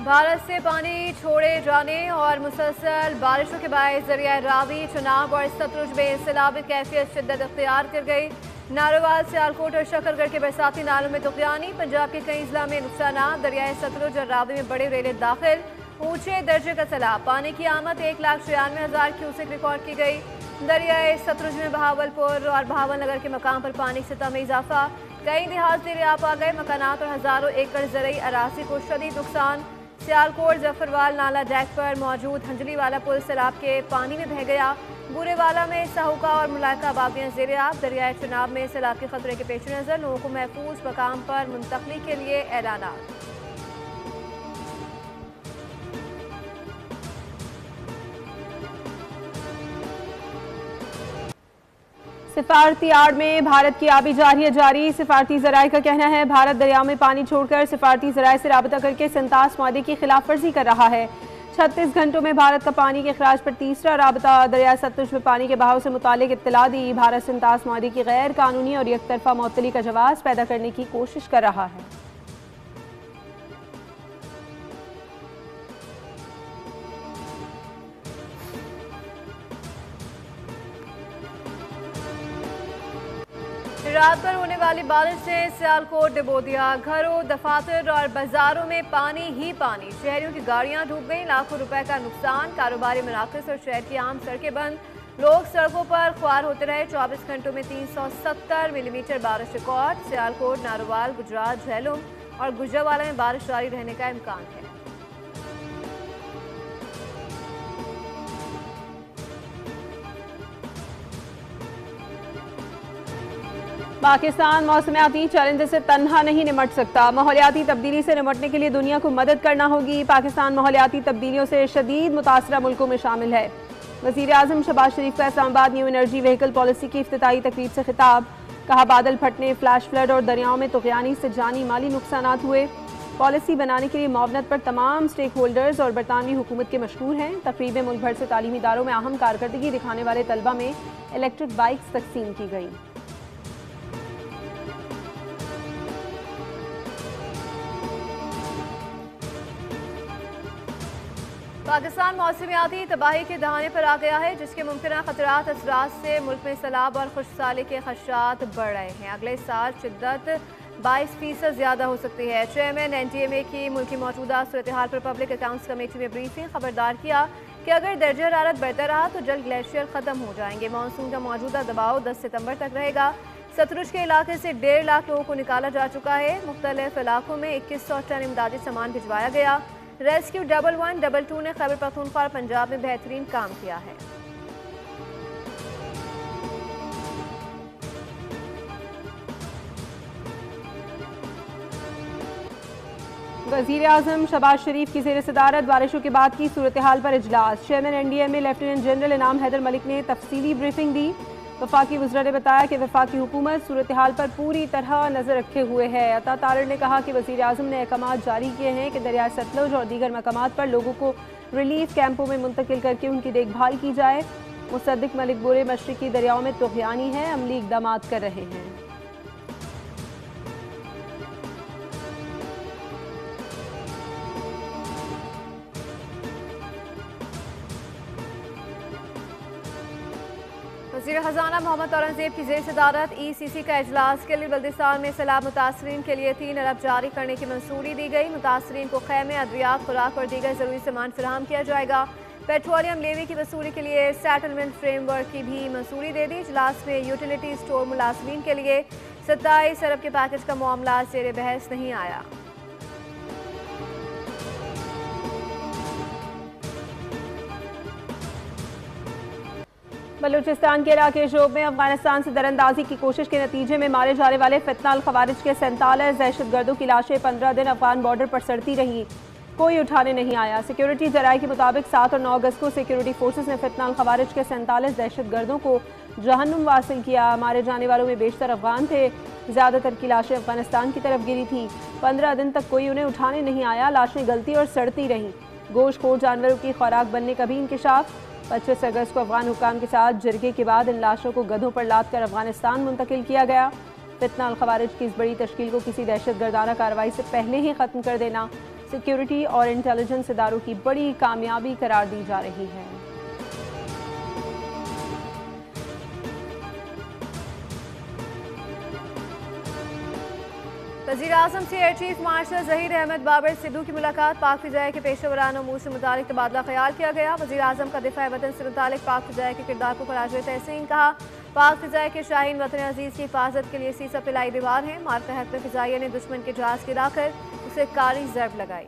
भारत से पानी छोड़े जाने और मुसलसल बारिशों के बायस दरिया रावी, चुनाव और सतलुज में सैलाबी कैफियत शिद्दत अख्तियार कर गई। नारोवाल, सियालकोट और शकरगढ़ के बरसाती नालों में तुगयानी, पंजाब के कई जिला में नुकसान, दरियाए सतलुज और रावी में बड़े रेले दाखिल, ऊंचे दर्जे का सैलाब। पानी की आमद 1,96,000 क्यूसेक रिकॉर्ड की गई। दरियाए सतलुज में बहावलपुर और बहावलनगर के मकाम पर पानी की सतह में इजाफा, कई देहात दरियाप आ गए, मकानात और हजारों एकड़ ज़रई अराजी को शदीद नुकसान। सियालकोट जफरवाल नाला डैक पर मौजूद हंजली वाला पुल सैलाब के पानी में बह गया। बुरेवाला में साहुका और मुलायका आबादियां ज़ेर-ए-आब। दरियाए चुनाव में सैलाब के खतरे के पेश नज़र लोगों को महफूज मकाम पर मुंतकली के लिए ऐलानात। सिफारती आड़ में भारत की आबी जारी। सिफारती जराये का कहना है भारत दरियाओं में पानी छोड़कर सिफारती जराये से राबता करके सिंतास मादे की खिलाफ वर्जी कर रहा है। 36 घंटों में भारत का पानी के अखराज पर तीसरा राबता। दरिया सतलुज में पानी के बहाव से मुतालिक इत्तला दी। भारत सिंतास मादे की गैर कानूनी और एकतरफा मुअत्तली का जवाब पैदा करने की कोशिश कर रहा है। रात भर होने वाली बारिश से सियालकोट डुबो दिया, घरों, दफातर और बाजारों में पानी ही पानी। शहरियों की गाड़ियां डूब गईं, लाखों रुपए का नुकसान। कारोबारी मराकज़ और शहर की आम सड़कें बंद, लोग सड़कों पर ख्वार होते रहे। 24 घंटों में 370 मिलीमीटर बारिश रिकॉर्ड। सियालकोट, नारोवाल, गुजरात, झेलम और गुजरावाला में बारिश जारी रहने का इम्कान है। पाकिस्तान मौसमियाती चैलेंज से तन्हा नहीं निमट सकता। माहौलियाती तब्दीली से निमटने के लिए दुनिया को मदद करना होगी। पाकिस्तान माहौलियाती तब्दीलियों से शदीद मुतासरा मुल्कों में शामिल है। वज़ीर आज़म शहबाज शरीफ का Islamabad new energy vehicle policy की इफ्तिताई तकरीब से खिताब। कहा बादल फटने, फ्लैश फ्लड और दरियाओं में तुग़यानी से जानी माली नुकसान हुए। पॉलिसी बनाने के लिए मुआवनत पर तमाम स्टेक होल्डर्स और बरतानवी हुकूमत के मशहूर हैं। तकरीब में मुल्क भर से तालीमी इदारों में अहम कारकर्दगी दिखाने वाले तलबा में इलेक्ट्रिक बाइक्स तकसीम की गई। पाकिस्तान मौसमियाती तबाही के दहाने पर आ गया है, जिसके मुमकिन खतरात असरात से मुल्क में सैलाब और खुशसाली के खदशात बढ़ रहे हैं। अगले साल शिद्दत 22% ज़्यादा हो सकती है। चेयरमैन NTMA की मुल्क की मौजूदा सूरत हाल पर पब्लिक अकाउंट्स कमेटी में ब्रीफिंग। खबरदार किया कि अगर दर्जा हरारत बढ़ता रहा तो जल्द ग्लेशियर ख़त्म हो जाएंगे। मानसून का मौजूदा दबाव 10 सितम्बर तक रहेगा। सतलुज के इलाके से 1.5 लाख लोगों को निकाला जा चुका है। मुख्तलिफ इलाकों में 2100 टन इमदादी सामान भिजवाया गया। रेस्क्यू 1122 ने खैबर पख्तूनख्वा और पंजाब में बेहतरीन काम किया है। वज़ीर आज़म शहबाज शरीफ की ज़ेर सदारत बारिशों के बाद की सूरत हाल पर इजलास। चेयरमैन NDMA लेफ्टिनेंट जनरल इनाम हैदर मलिक ने तफसीली ब्रीफिंग दी। वफाकी वज़रा ने बताया कि वफाकी हुकूमत सूरत हाल पर पूरी तरह नज़र रखे हुए है। अता तारड़ ने कहा कि वज़ीर आज़म ने अहकाम जारी किए हैं कि दरिया सतलुज और दीगर मकामात पर लोगों को रिलीफ कैंपों में मुंतकिल करके उनकी देखभाल की जाए। मुसद्दिक मलिक बुरे मशरकी दरियाओं में तुग़यानी है, अमली इक़दाम कर रहे हैं। वज़ीर ख़ज़ाना मोहम्मद औरंगज़ेब की ज़ेर सदारत ECC का इजलास के लिए बल्दिस्तान में सैलाब मुतासरीन के लिए 3 अरब जारी करने की मंजूरी दी गई। मुतासरीन को खैमे, अद्वियात, खुराक और दीगर ज़रूरी सामान फराहम किया जाएगा। पेट्रोलियम लेवी की वसूली के लिए सेटलमेंट फ्रेमवर्क की भी मंजूरी दे दी। इजलास में यूटिलिटी स्टोर मुलाजमीन के लिए 27 अरब के पैकेज का मामला ज़ेर बहस नहीं आया। बलूचिस्तान के इलाके शोब में अफगानिस्तान से दरअंदाजी की कोशिश के नतीजे में मारे जाने वाले फितनाल खवारिज के 47 दहशतगर्दों की लाशें 15 दिन अफगान बॉर्डर पर सड़ती रही, कोई उठाने नहीं आया। सिक्योरिटी जराये के मुताबिक 7 और 9 अगस्त को सिक्योरिटी फोर्सेस ने फितनाल खवारिज के 47 दहशतगर्दों को जहन्नुम वासिल किया। मारे जाने वालों में बेशतर अफगान थे। ज़्यादातर की लाशें अफगानिस्तान की तरफ गिरी थी। 15 दिन तक कोई उन्हें उठाने नहीं आया। लाशें गलती और सड़ती रहीं। गोश्तखोर जानवरों की खुराक बनने का भी इंकशाफ। 25 अगस्त को अफगान हुकाम के साथ जरगे के बाद इन लाशों को गधों पर लाद कर अफगानिस्तान मुंतकिल किया गया। फितना अल खवारिज की इस बड़ी तश्कील को किसी दहशत गर्दाना कार्रवाई से पहले ही ख़त्म कर देना सिक्योरिटी और इंटेलिजेंस इदारों की बड़ी कामयाबी करार दी जा रही है। वज़ीर-ए-आज़म से air chief marshal Zaheer Ahmed Babar Sidhu की मुलाकात। पाक फ़िज़ाई के पेशेवरान उमूर से मुतालिक तबादला ख्याल किया गया। वज़ीर-ए-आज़म का दिफ़ा वतन से मुतालिक पाक फ़िज़ाई के किरदार को खराज तहसीन कहा। पाक फ़िज़ाई के शाहीन वतन अजीज़ की हिफाजत के लिए सीसा पिलाई दीवार है। मारका हक में फ़िज़ाइया ने दुश्मन के जहाज़ गिराकर उसे कारी ज़रब लगाई।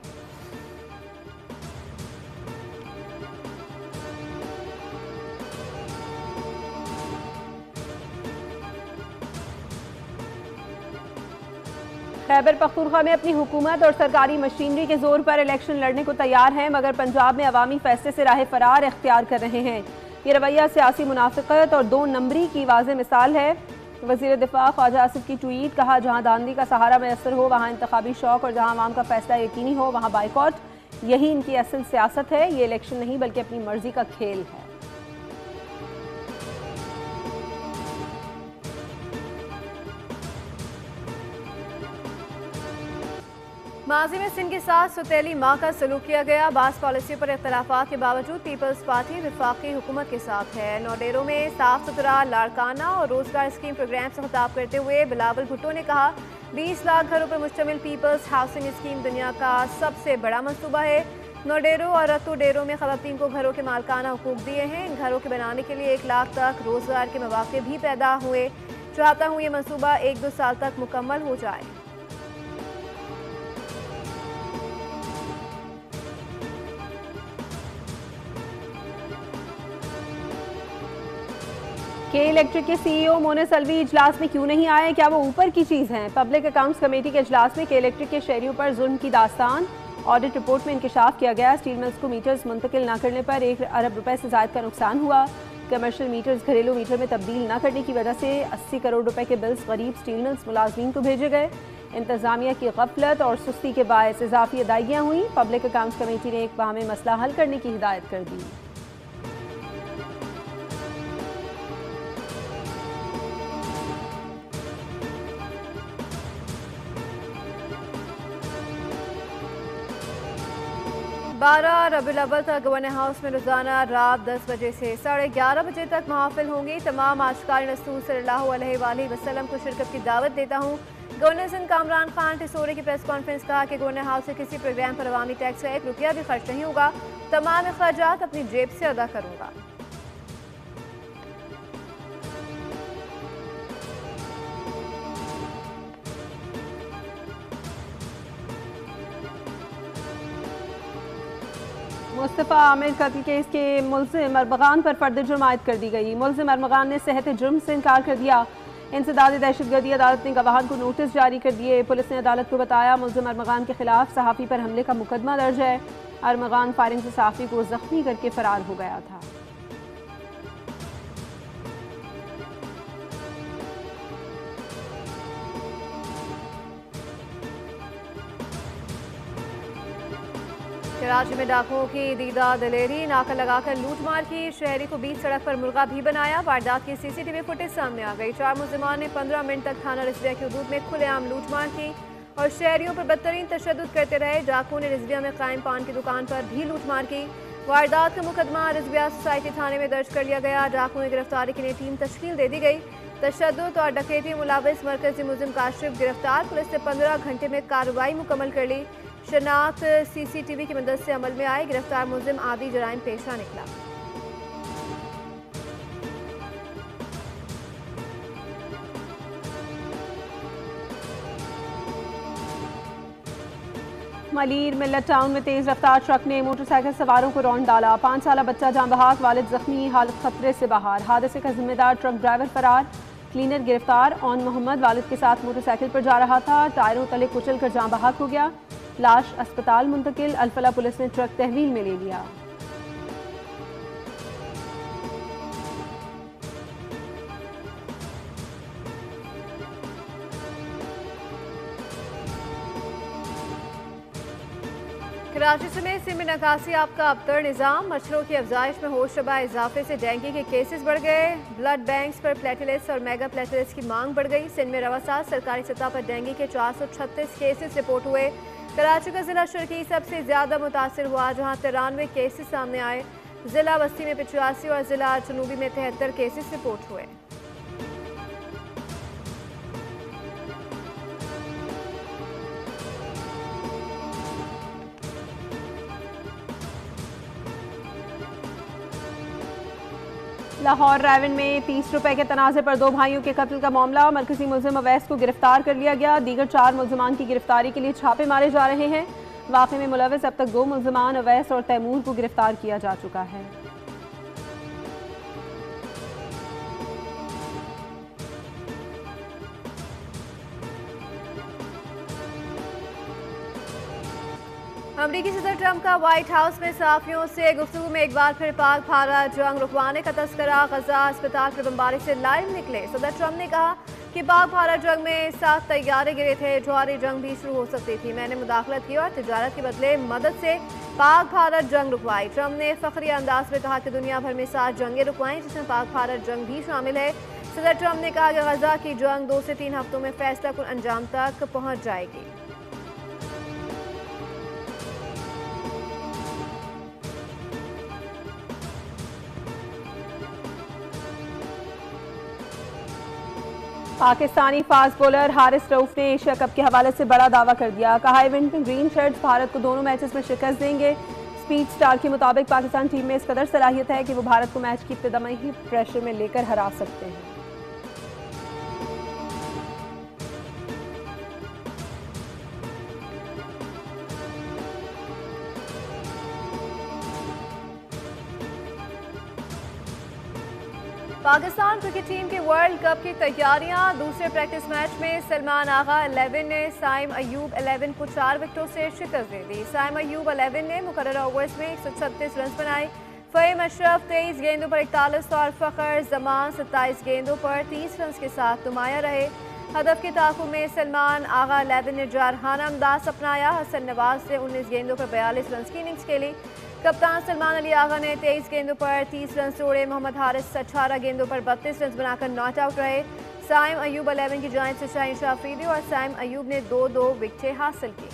खैबर पख्तूनख्वा में अपनी हुकूमत और सरकारी मशीनरी के जोर पर इलेक्शन लड़ने को तैयार हैं, मगर पंजाब में अवामी फैसले से राह फरार इख्तियार कर रहे हैं। ये रवैया सियासी मुनाफिकत और 2 नंबरी की वाज़े मिसाल है। वज़ीर दिफा ख्वाजा आसिफ की ट्वीट, कहा जहां धांधली का सहारा मैसर हो वहां इंतखाबी शौक और जहां आवाम का फैसला यकीनी हो वहां बाइकॉट, यही इनकी असल सियासत है। ये इलेक्शन नहीं बल्कि अपनी मर्जी का खेल है। माजी में सिंध के साथ सुतेली माँ का सलूक किया गया। बास पॉलिसी पर इख्तलाफात के बावजूद पीपल्स पार्टी वफाकी हुकूमत के साथ है। नौडेरों में साफ सुथरा लाड़काना और रोजगार स्कीम प्रोग्राम से खिताब करते हुए बिलावल भुट्टो ने कहा 20 लाख घरों पर मुश्तमिल पीपल्स हाउसिंग स्कीम दुनिया का सबसे बड़ा मनसूबा है। नौडेरों और रत्तू डेरों में खवातीन को घरों के मालकाना हुकूक दिए हैं। इन घरों के बनाने के लिए 1 लाख तक रोजगार के मौके भी पैदा हुए। चाहता हूँ ये मनसूबा 1-2 साल तक मुकम्मल हो जाए। के इलेक्ट्रिक के सीईओ मोनिस अलवी इजलास में क्यों नहीं आए? क्या वो ऊपर की चीज़ हैं? पब्लिक अकाउंट्स कमेटी के इजलास में के इलेक्ट्रिक के शहरियों पर जुल्म की दास्तान। ऑडिट रिपोर्ट में इंकशाफ किया गया। स्टील मिल्स को मीटर्स मुंतकिल न करने पर 1 अरब रुपए से ज़ायद का नुकसान हुआ। कमर्शियल मीटर्स घरेलू मीटर में तब्दील न करने की वजह से 80 करोड़ रुपए के बिल्स गरीब स्टील मिल्स मुलाजमीन को भेजे गए। इंतजामिया की गफलत और सुस्ती के बायस इजाफी अदायगियाँ हुई। पब्लिक अकाउंट्स कमेटी ने एक माह में मसला हल करने की हिदायत कर दी। बारह रबीउल अव्वल तक गवर्नर हाउस में रोजाना रात 10 बजे से 11:30 बजे तक महफिल होंगी। तमाम आशिकान रसूल सल्लल्लाहु अलैहि वसल्लम को शिरकत की दावत देता हूँ। गवर्नर सिंध कामरान खान टिसोरे की प्रेस कॉन्फ्रेंस कहा कि गवर्नर हाउस से किसी प्रोग्राम पर अवामी टैक्स का 1 रुपया भी खर्च नहीं होगा। तमाम अखराजात अपनी जेब से अदा करूँगा। मुस्तफ़ा आमिर कत्ल केस के मुल्ज़िम अरमगान पर फर्द जुर्म आयद कर दी गई। मुल्ज़िम अरमगान ने सेहत जुर्म से इनकार कर दिया। इंसदाद दहशतगर्दी अदालत ने गवाहान को नोटिस जारी कर दिए। पुलिस ने अदालत को बताया मुल्ज़िम अरमगान के खिलाफ सहाफ़ी पर हमले का मुकदमा दर्ज है। अरमगान फायरिंग से सहाफ़ी को जख्मी करके फरार हो गया था। कराची में डाकुओं की दीदा दलेरी, नाका लगाकर लूटमार की। शहरी को बीच सड़क पर मुर्गा भी बनाया। वारदात की सीसीटीवी फुटेज सामने आ गई। 4 मुल्जिमान ने 15 मिनट तक थाना रिजविया की हदूद में खुलेआम लूटमार की और शहरियों पर बदतरीन तशद्दुद करते रहे। डाकुओं ने रिजविया में कायम पान की दुकान पर भी लूटमार की। वारदात का मुकदमा रिजविया सोसाइटी थाने में दर्ज कर लिया गया। डाकुओं की गिरफ्तारी के लिए टीम तश्कील दे दी गई। तशद्दुद और डकैती मुलविस मरकजी मुल्जिम काशिफ गिरफ्तार। पुलिस ने 15 घंटे में कार्रवाई मुकम्मल कर ली। शनाख्त सीसीटीवी की मदद से अमल में आए। गिरफ्तार मुल्जिम आदि जराइम पेशा निकला। मलीर मिल्लत टाउन में तेज रफ्तार ट्रक ने मोटरसाइकिल सवारों को रौंद डाला। 5 साला बच्चा जान बहाक, वालिद जख्मी, हालत खतरे से बाहर। हादसे का जिम्मेदार ट्रक ड्राइवर फरार, क्लीनर गिरफ्तार। ऑन मोहम्मद वालिद के साथ मोटरसाइकिल पर जा रहा था। टायरों तले कुचल कर जान बहाक हो गया। लाश अस्पताल मुंतकिल। अल्फला पुलिस ने ट्रक तहवील में ले लिया। कराची समेत सिंध में नकासी आपका अबतर निज़ाम, मच्छरों की अफजाइश में होशरबा इजाफे से डेंगू के केसेस बढ़ गए। ब्लड बैंक्स पर प्लेटलेट्स और मेगा प्लेटलेट्स की मांग बढ़ गई। सिंध में रवासात सरकारी सतह पर डेंगू के 436 केसेस रिपोर्ट हुए। कराची का जिला शर्की सबसे ज्यादा मुतासर हुआ, जहाँ 93 केसेस सामने आए। जिला बस्ती में 85 और जिला जनूबी में 73 केसेस रिपोर्ट हुए। लाहौर रायवन में 30 रुपए के तनाज़े पर 2 भाइयों के कत्ल का मामला, मरकजी मुल्जिम अवैस को गिरफ्तार कर लिया गया। दीगर 4 मुल्जिमान की गिरफ्तारी के लिए छापे मारे जा रहे हैं। वाक़े में मुलविस अब तक 2 मुल्जिमान अवैस और तैमूर को गिरफ्तार किया जा चुका है। अमरीकी सदर ट्रंप का व्हाइट हाउस में सहाफियों से गुफ्तगू में एक बार फिर पाक भारत जंग रुकवाने का तस्करा। गजा अस्पताल पर बमबारी से लाइव निकले सदर ट्रंप ने कहा कि पाक भारत जंग में 7 तैयारे गिरे थे, जौहरी जंग भी शुरू हो सकती थी। मैंने मुदाखलत की और तिजारत के बदले मदद से पाक भारत जंग रुकवाई। ट्रंप ने फखरी अंदाज में कहा कि दुनिया भर में 7 जंगें रुकवाई, जिसमें पाक भारत जंग भी शामिल है। सदर ट्रंप ने कहा कि गजा की जंग 2 से 3 हफ्तों में फैसला कुन अंजाम तक पहुँच जाएगी। पाकिस्तानी फास्ट बॉलर हारिस रऊफ ने एशिया कप के हवाले से बड़ा दावा कर दिया। कहा इवेंट में ग्रीन शर्ट्स भारत को दोनों मैचेस में शिकस्त देंगे। स्पीड स्टार के मुताबिक पाकिस्तान टीम में इस कदर सलाहियत है कि वो भारत को मैच की इब्तिदा में ही प्रेशर में लेकर हरा सकते हैं। पाकिस्तान क्रिकेट टीम की वर्ल्ड कप की तैयारियां। दूसरे प्रैक्टिस मैच में सलमान आगा 11 ने साइम अयूब 11 को 4 विकेटों से शिकस्त दे दी। साइम अयूब 11 ने मुकर्रर ओवर्स में 136 रन बनाए। फ़हीम अशरफ 23 गेंदों पर 41 और फ़खर जमान 27 गेंदों पर 30 रन के साथ नुमाया रहे। हदफ के ताक़ुब में सलमान आगा 11 ने जारहाना अंदाज अपनाया। हसन नवाज से 19 गेंदों पर 42 रन की इनिंग्स खेली। कप्तान सलमान अली आगा ने 23 गेंदों पर 30 रन जोड़े। मोहम्मद हारिस 18 गेंदों पर 32 रन बनाकर नॉट आउट रहे। साइम अयूब 11 की जानिब से शाहीन शाह अफरीदी और साइम अयूब ने 2-2 विकेटें हासिल की।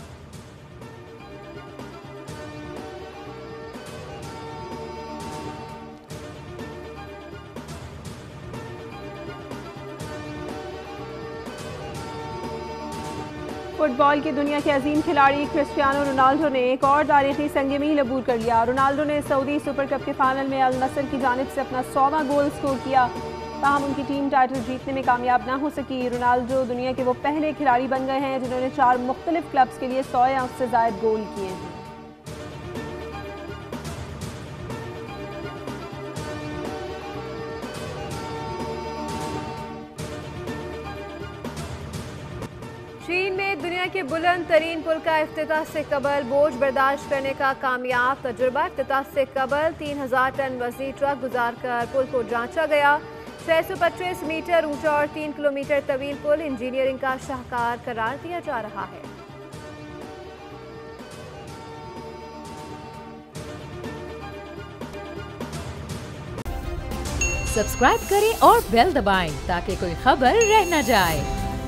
फुटबॉल की दुनिया के अजीम खिलाड़ी क्रिस्टियानो रोनाल्डो ने एक और तारीखी संग मील अबूर कर लिया। रोनाल्डो ने सऊदी सुपर कप के फाइनल में अल नसर की जानिब से अपना 100वां गोल स्कोर किया। ताहम उनकी टीम टाइटल जीतने में कामयाब ना हो सकी। रोनाल्डो दुनिया के वो पहले खिलाड़ी बन गए हैं जिन्होंने 4 मुख्तलिफ क्लब्स के लिए 100 या उससे ज़ायद गोल किए हैं। चीन में दुनिया के बुलंद तरीन पुल का इफ्तिताह से कबल बोझ बर्दाश्त करने का कामयाब तजुर्बा। इफ्तिताह से कबल 3000 टन वज़नी ट्रक गुजार कर पुल को जांचा गया। 625 मीटर ऊंचा और 3 किलोमीटर तवील पुल इंजीनियरिंग का शाहकार करार दिया जा रहा है। सब्सक्राइब करें और बेल दबाएं ताकि कोई खबर रह न जाए।